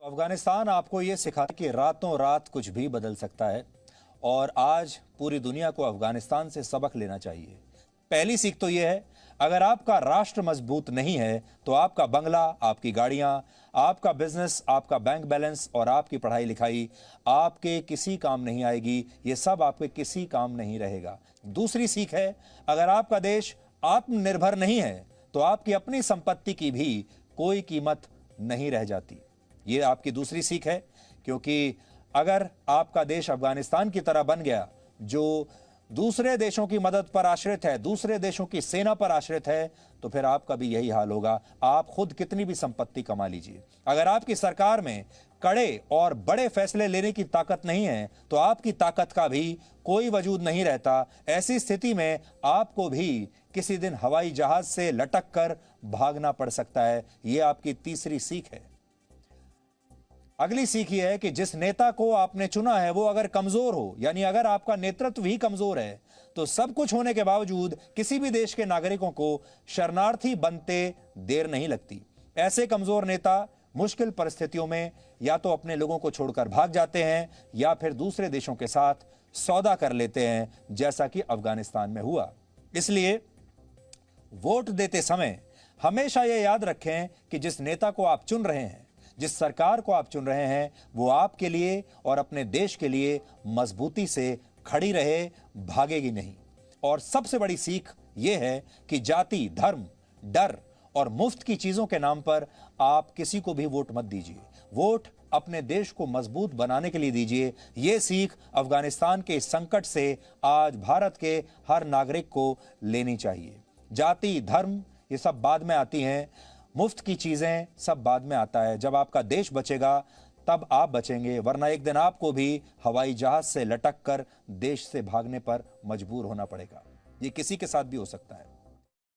अफगानिस्तान आपको ये सिखाता है कि रातों रात कुछ भी बदल सकता है और आज पूरी दुनिया को अफगानिस्तान से सबक लेना चाहिए। पहली सीख तो ये है, अगर आपका राष्ट्र मजबूत नहीं है तो आपका बंगला, आपकी गाड़ियां, आपका बिजनेस, आपका बैंक बैलेंस और आपकी पढ़ाई लिखाई आपके किसी काम नहीं आएगी। ये सब आपके किसी काम नहीं रहेगा। दूसरी सीख है, अगर आपका देश आत्मनिर्भर नहीं है तो आपकी अपनी संपत्ति की भी कोई कीमत नहीं रह जाती। ये आपकी दूसरी सीख है, क्योंकि अगर आपका देश अफगानिस्तान की तरह बन गया जो दूसरे देशों की मदद पर आश्रित है, दूसरे देशों की सेना पर आश्रित है, तो फिर आपका भी यही हाल होगा। आप खुद कितनी भी संपत्ति कमा लीजिए, अगर आपकी सरकार में कड़े और बड़े फैसले लेने की ताकत नहीं है तो आपकी ताकत का भी कोई वजूद नहीं रहता। ऐसी स्थिति में आपको भी किसी दिन हवाई जहाज से लटक कर भागना पड़ सकता है। यह आपकी तीसरी सीख है। अगली सीख यह है कि जिस नेता को आपने चुना है वो अगर कमजोर हो, यानी अगर आपका नेतृत्व ही कमजोर है, तो सब कुछ होने के बावजूद किसी भी देश के नागरिकों को शरणार्थी बनते देर नहीं लगती। ऐसे कमजोर नेता मुश्किल परिस्थितियों में या तो अपने लोगों को छोड़कर भाग जाते हैं या फिर दूसरे देशों के साथ सौदा कर लेते हैं, जैसा कि अफगानिस्तान में हुआ। इसलिए वोट देते समय हमेशा यह याद रखें कि जिस नेता को आप चुन रहे हैं, जिस सरकार को आप चुन रहे हैं, वो आपके लिए और अपने देश के लिए मजबूती से खड़ी रहे, भागेगी नहीं। और सबसे बड़ी सीख यह है कि जाति, धर्म, डर और मुफ्त की चीजों के नाम पर आप किसी को भी वोट मत दीजिए। वोट अपने देश को मजबूत बनाने के लिए दीजिए। यह सीख अफगानिस्तान के इस संकट से आज भारत के हर नागरिक को लेनी चाहिए। जाति, धर्म ये सब बाद में आती हैं, मुफ्त की चीजें सब बाद में आता है। जब आपका देश बचेगा तब आप बचेंगे, वरना एक दिन आपको भी हवाई जहाज से लटक कर देश से भागने पर मजबूर होना पड़ेगा। ये किसी के साथ भी हो सकता है।